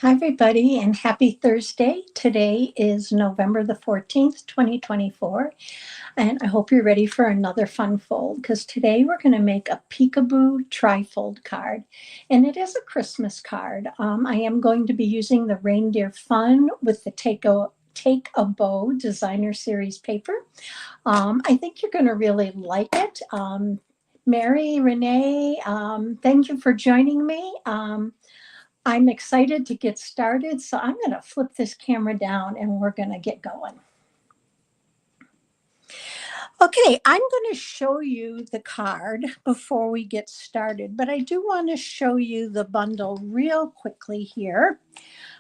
Hi, everybody, and happy Thursday. Today is November the 14th, 2024, and I hope you're ready for another fun fold because today we're going to make a peekaboo trifold card, and it is a Christmas card. I am going to be using the Reindeer Fun with the Take a Bow designer series paper. I think you're going to really like it. Mary, Renee, thank you for joining me. I'm excited to get started, so I'm going to flip this camera down and we're going to get going. Okay, I'm going to show you the card before we get started, but I do want to show you the bundle real quickly here.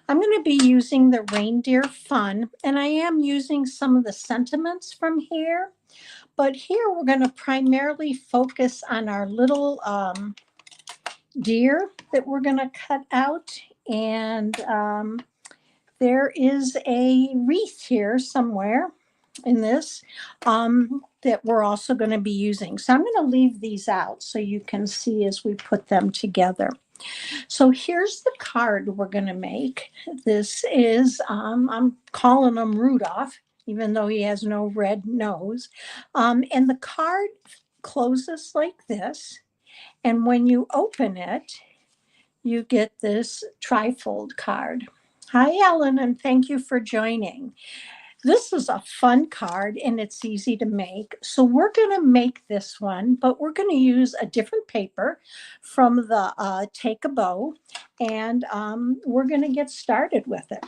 I'm going to be using the Reindeer Fun, and I am using some of the sentiments from here, but here we're going to primarily focus on our little deer that we're going to cut out, and there is a wreath here somewhere in this that we're also going to be using. So I'm going to leave these out so you can see as we put them together. So here's the card we're going to make. This is, I'm calling him Rudolph, even though he has no red nose. And the card closes like this. And when you open it, you get this trifold card. Hi, Ellen, and thank you for joining. This is a fun card and it's easy to make. So we're going to make this one, but we're going to use a different paper from the Take a Bow, and we're going to get started with it.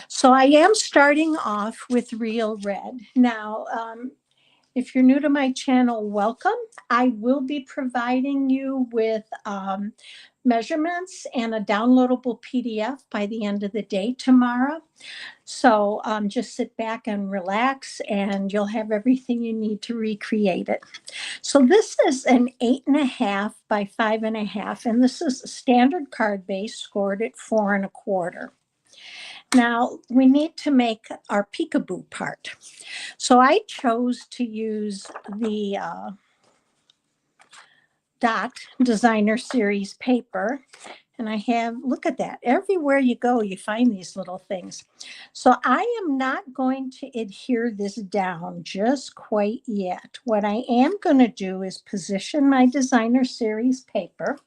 So I am starting off with Real Red. Now, if you're new to my channel, welcome. I will be providing you with measurements and a downloadable PDF by the end of the day tomorrow. So just sit back and relax and you'll have everything you need to recreate it. So this is an 8.5 by 5.5, and this is a standard card base scored at 4.25. Now we need to make our peekaboo part. So I chose to use the Dot Designer Series paper. And I have, look at that, everywhere you go, you find these little things. So I am not going to adhere this down just quite yet. What I am going to do is position my Designer Series paper.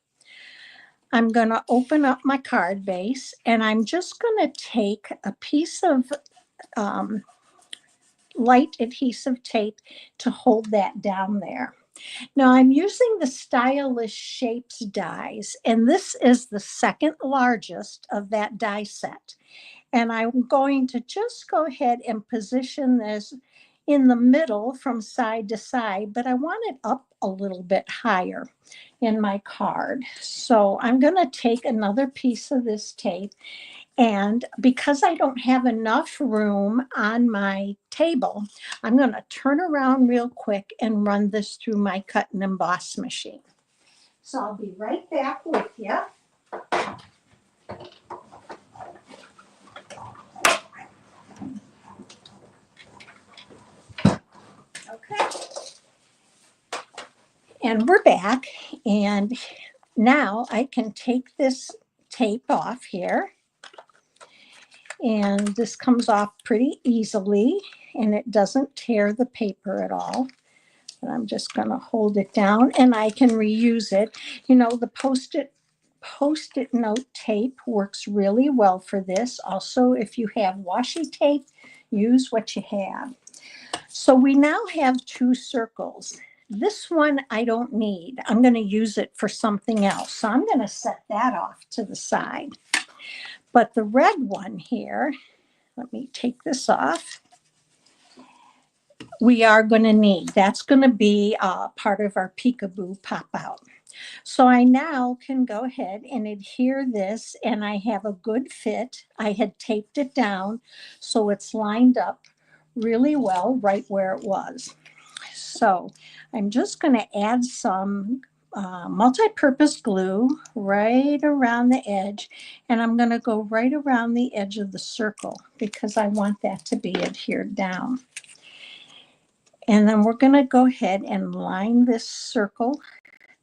I'm going to open up my card base, and I'm just going to take a piece of light adhesive tape to hold that down there. Now I'm using the Stylish Shapes dies, and this is the second largest of that die set. And I'm going to just go ahead and position this in the middle from side to side, but I want it up a little bit higher in my card. So I'm going to take another piece of this tape, and because I don't have enough room on my table, I'm going to turn around real quick and run this through my cut and emboss machine. So I'll be right back with you. Okay. And we're back. And now I can take this tape off here. And this comes off pretty easily, and it doesn't tear the paper at all. And I'm just going to hold it down, and I can reuse it. You know, the post-it note tape works really well for this. Also, if you have washi tape, use what you have. So we now have two circles. This one I don't need. I'm going to use it for something else. So I'm going to set that off to the side. But the red one here, let me take this off. We are going to need. That's going to be part of our peekaboo pop out. So I now can go ahead and adhere this, and I have a good fit. I had taped it down so it's lined up really well right where it was. So I'm just going to add some multi-purpose glue right around the edge, and I'm going to go right around the edge of the circle because I want that to be adhered down. And then we're going to go ahead and line this circle,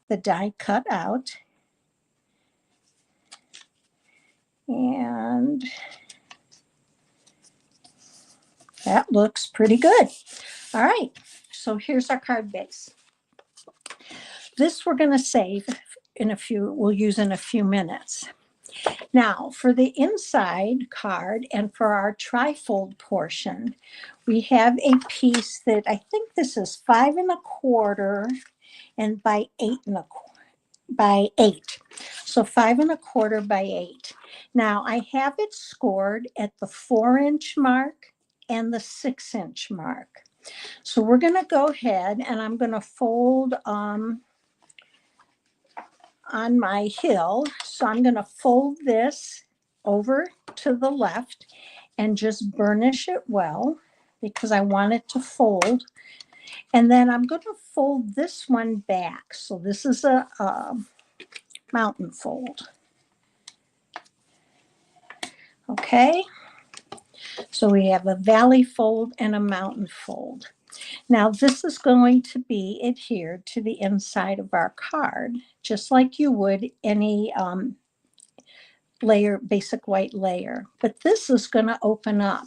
the die cut out. And that looks pretty good. All right, so here's our card base. This we're going to save in a few, we'll use in a few minutes. Now, for the inside card and for our trifold portion, we have a piece that I think this is 5 1/4 and by 8 1/4 by 8. So 5 1/4 by 8. Now I have it scored at the 4-inch mark and the 6-inch mark. So we're going to go ahead and I'm going to fold on my hill. So I'm going to fold this over to the left and just burnish it well because I want it to fold. And then I'm going to fold this one back. So this is a mountain fold. Okay, so we have a valley fold and a mountain fold. Now this is going to be adhered to the inside of our card, just like you would any layer, basic white layer, but this is going to open up.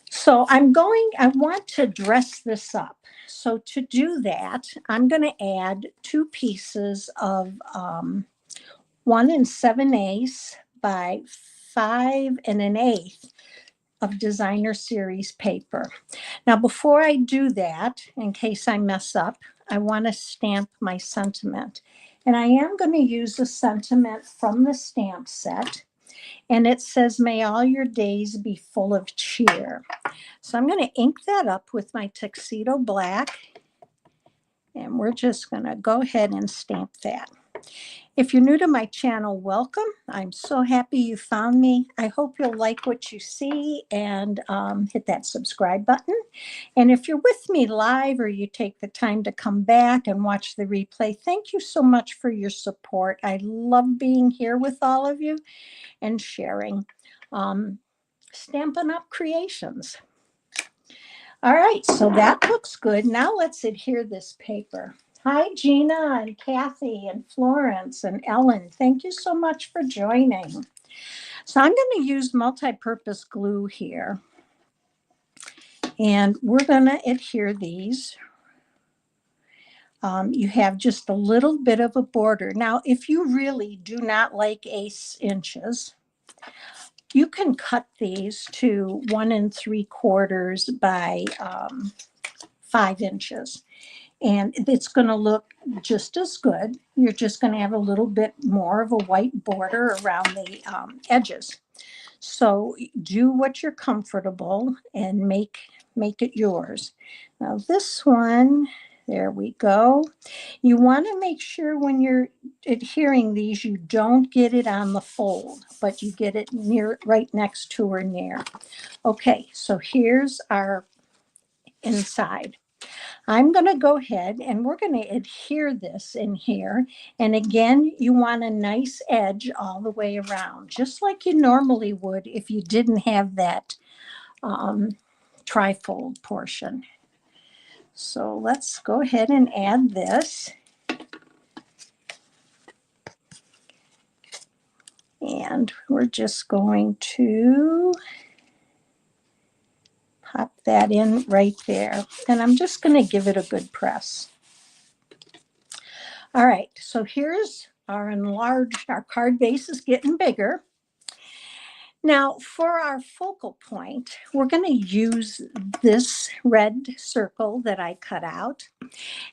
So I want to dress this up. So to do that, I'm going to add 2 pieces of 1 7/8 by 5 1/8 of designer series paper. Now, before I do that, in case I mess up, I want to stamp my sentiment. And I am going to use a sentiment from the stamp set. And it says, "May all your days be full of cheer." So I'm going to ink that up with my tuxedo black. And we're just going to go ahead and stamp that. If you're new to my channel, welcome. I'm so happy you found me. I hope you'll like what you see and hit that subscribe button. And if you're with me live or you take the time to come back and watch the replay, thank you so much for your support. I love being here with all of you and sharing Stampin' Up! Creations. All right, so that looks good. Now let's adhere this paper. Hi, Gina and Kathy and Florence and Ellen. Thank you so much for joining. So I'm going to use multi-purpose glue here. And we're going to adhere these. You have just a little bit of a border. Now, if you really do not like 8 inches, you can cut these to 1 3/4 by 5 inches. And it's going to look just as good. You're just going to have a little bit more of a white border around the edges. So do what you're comfortable and make it yours. Now this one, there we go. You want to make sure when you're adhering these, you don't get it on the fold, but you get it near, right next to or near. Okay, so here's our inside. I'm going to go ahead and we're going to adhere this in here. And again, you want a nice edge all the way around, just like you normally would if you didn't have that trifold portion. So let's go ahead and add this. And we're just going to pop that in right there. And I'm just going to give it a good press. All right, so here's our enlarged, our card base is getting bigger. Now for our focal point, we're going to use this red circle that I cut out.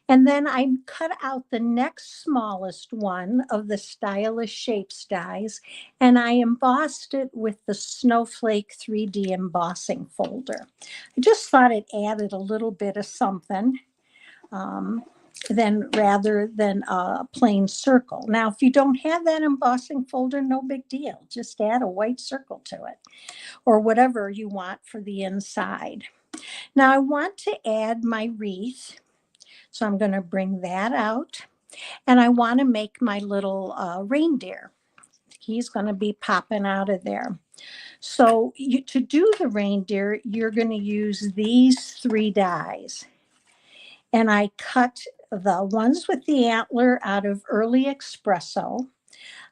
And then I cut out the next smallest one of the Stylish Shapes dies, and I embossed it with the Snowflake 3D embossing folder. I just thought it added a little bit of something. Rather than a plain circle. Now, if you don't have that embossing folder, no big deal. Just add a white circle to it or whatever you want for the inside. Now, I want to add my wreath. So I'm going to bring that out. And I want to make my little reindeer. He's going to be popping out of there. So to do the reindeer, you're going to use these 3 dies. And I cut the ones with the antler out of Early Espresso.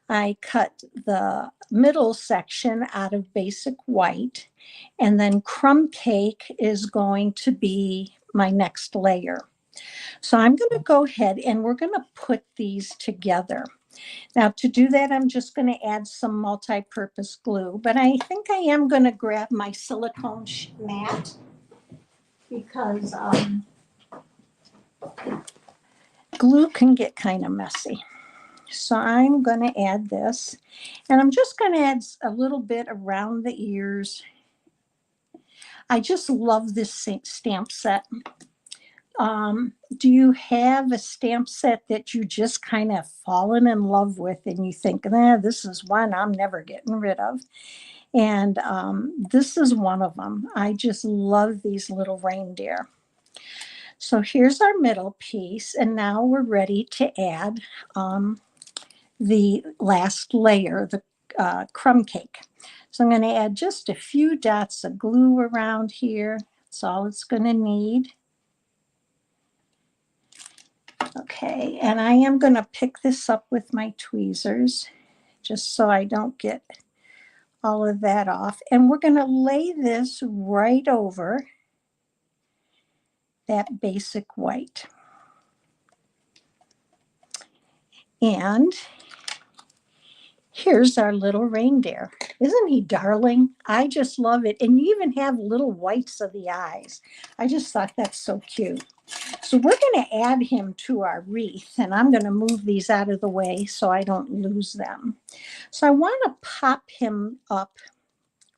I cut the middle section out of basic white, and then crumb cake is going to be my next layer. So I'm going to go ahead and we're going to put these together. Now to do that, I'm just going to add some multi-purpose glue, but I think I am going to grab my silicone mat because glue can get kind of messy. So I'm going to add this, and I'm just going to add a little bit around the ears. I just love this stamp set. Do you have a stamp set that you just kind of fallen in love with and you think, this is one I'm never getting rid of? And this is one of them. I just love these little reindeer. So here's our middle piece, and now we're ready to add the last layer, the crumb cake. So I'm going to add just a few dots of glue around here. That's all it's going to need. Okay, and I am going to pick this up with my tweezers just so I don't get all of that off. And we're going to lay this right over that basic white. And here's our little reindeer. Isn't he darling? I just love it. And you even have little whites of the eyes. I just thought that's so cute. So we're going to add him to our wreath, and I'm going to move these out of the way so I don't lose them. So I want to pop him up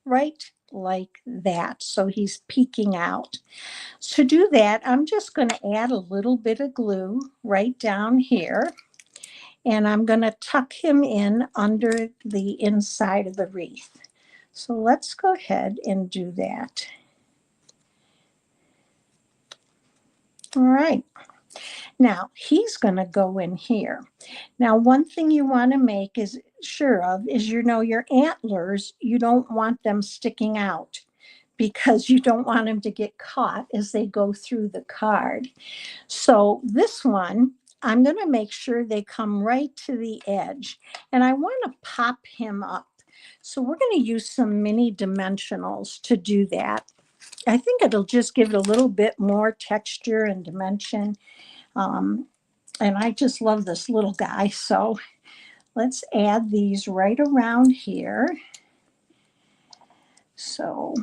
right like that so he's peeking out. To do that, I'm just going to add a little bit of glue right down here, and I'm going to tuck him in under the inside of the wreath. So let's go ahead and do that. All right. Now he's going to go in here. Now, one thing you want to make is sure of is, your antlers, you don't want them sticking out because you don't want them to get caught as they go through the card. So this one, I'm going to make sure they come right to the edge, and I want to pop him up. So we're going to use some mini dimensionals to do that. I think it'll just give it a little bit more texture and dimension. And I just love this little guy. So let's add these right around here. So,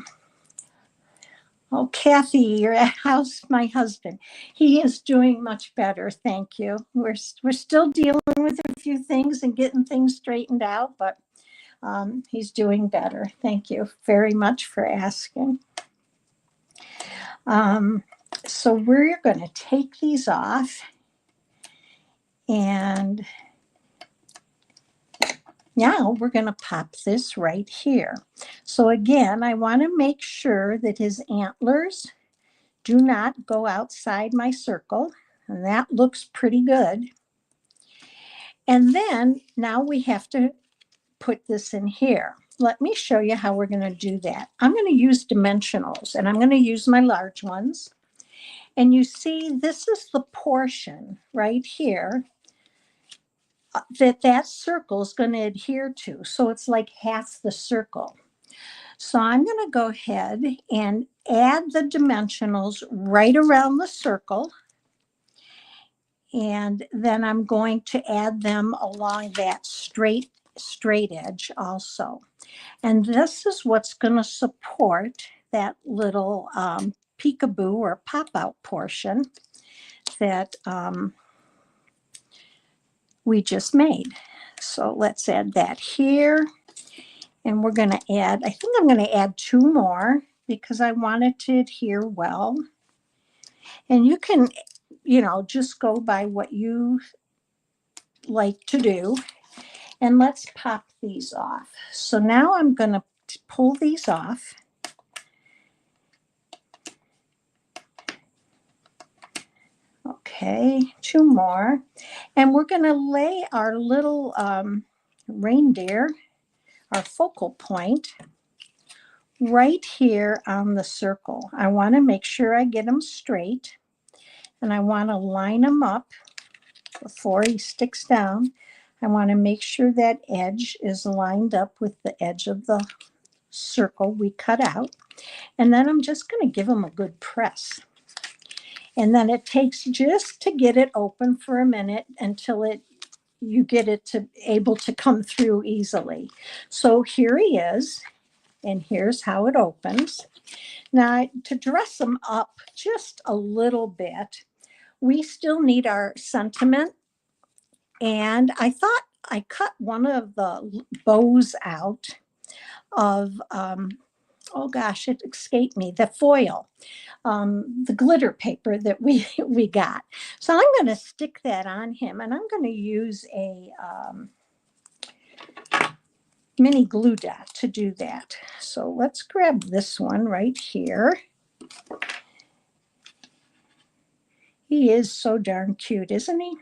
oh, Kathi, how's my husband? He is doing much better, thank you. We're still dealing with a few things and getting things straightened out, but he's doing better. Thank you very much for asking. So we're going to take these off, and now we're going to pop this right here. So again, I want to make sure that his antlers do not go outside my circle, and that looks pretty good. And then now we have to put this in here. Let me show you how we're going to do that. I'm going to use dimensionals, and I'm going to use my large ones. And you see, this is the portion right here that circle is going to adhere to. So it's like half the circle. So I'm going to go ahead and add the dimensionals right around the circle. And then I'm going to add them along that straight edge also. And this is what's going to support that little peekaboo or pop-out portion that we just made. So let's add that here. And we're going to add, I think I'm going to add 2 more because I want it to adhere well. And you can, just go by what you like to do. And let's pop these off. So now I'm going to pull these off. Okay, 2 more. And we're going to lay our little reindeer, our focal point, right here on the circle. I want to make sure I get them straight, and I want to line them up before he sticks down. I want to make sure that edge is lined up with the edge of the circle we cut out. And then I'm just going to give them a good press. And then it takes just to get it open for a minute until you get it to able to come through easily. So here he is, and here's how it opens. Now, to dress them up just a little bit, we still need our sentiment. And I thought I cut one of the bows out of, oh gosh, it escaped me, the foil, the glitter paper that we got. So I'm going to stick that on him, and I'm going to use a mini glue dot to do that. So let's grab this one right here. He is so darn cute, isn't he?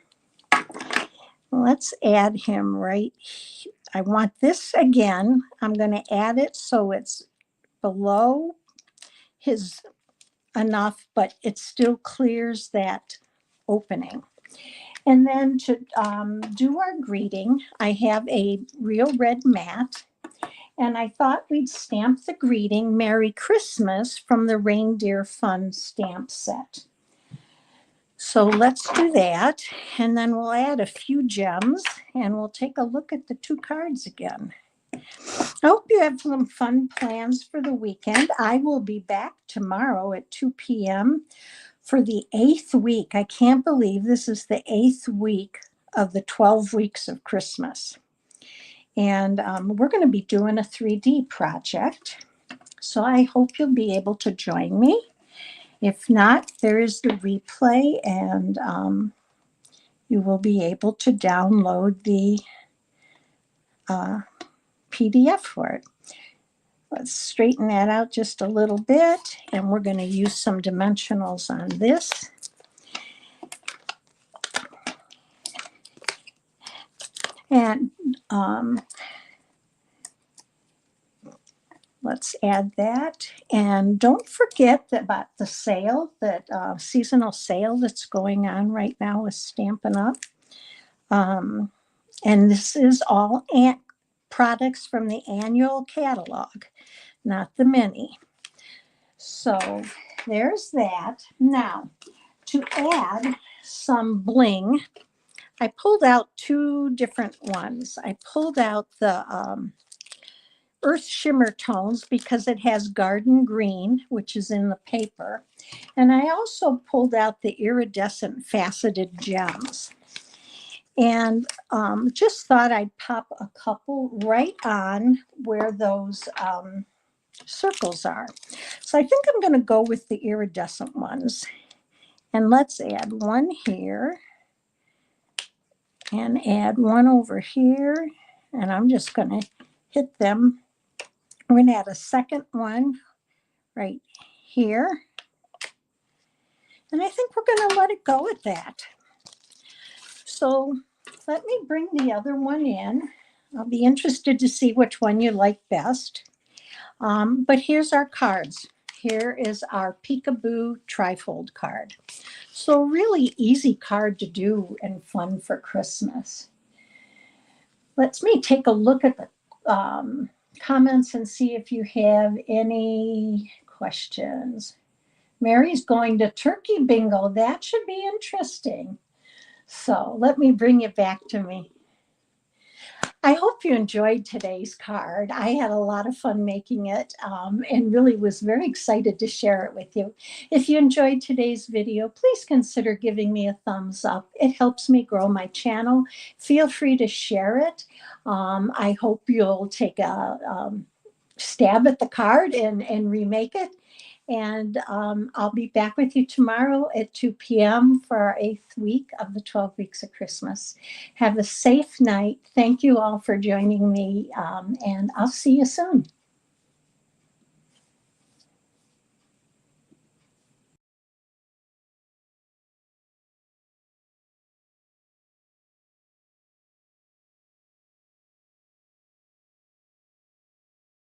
Let's add him right here. I want this again. I'm going to add it so it's below his enough, but it still clears that opening. And then to do our greeting, I have a real red mat, and I thought we'd stamp the greeting Merry Christmas from the Reindeer Fun stamp set. So let's do that, and then we'll add a few gems, and we'll take a look at the 2 cards again. I hope you have some fun plans for the weekend. I will be back tomorrow at 2 p.m. for the 8th week. I can't believe this is the 8th week of the 12 weeks of Christmas. And we're going to be doing a 3D project. So I hope you'll be able to join me. If not, there is the replay, and you will be able to download the PDF for it. Let's straighten that out just a little bit, and we're going to use some dimensionals on this. And let's add that. And don't forget about the sale, that seasonal sale that's going on right now with Stampin' Up. And this is all products from the annual catalog, not the mini. So there's that. Now, to add some bling, I pulled out 2 different ones. I pulled out the Earth Shimmer Tones because it has Garden Green, which is in the paper. And I also pulled out the Iridescent Faceted Gems. And just thought I'd pop a couple right on where those circles are. So I think I'm going to go with the iridescent ones. And let's add one here. And add one over here. And I'm just going to hit them. We're going to add a second one right here. And I think we're going to let it go at that. So let me bring the other one in. I'll be interested to see which one you like best. But here's our cards. Here is our Peekaboo Trifold card. So really easy card to do and fun for Christmas. Let me take a look at the comments and see if you have any questions. Mary's going to turkey bingo. That should be interesting. So let me bring it back to me. I hope you enjoyed today's card. I had a lot of fun making it and really was very excited to share it with you. If you enjoyed today's video, please consider giving me a thumbs up. It helps me grow my channel. Feel free to share it. I hope you'll take a stab at the card and remake it. And I'll be back with you tomorrow at 2 p.m. for our 8th week of the 12 weeks of Christmas. Have a safe night. Thank you all for joining me, and I'll see you soon.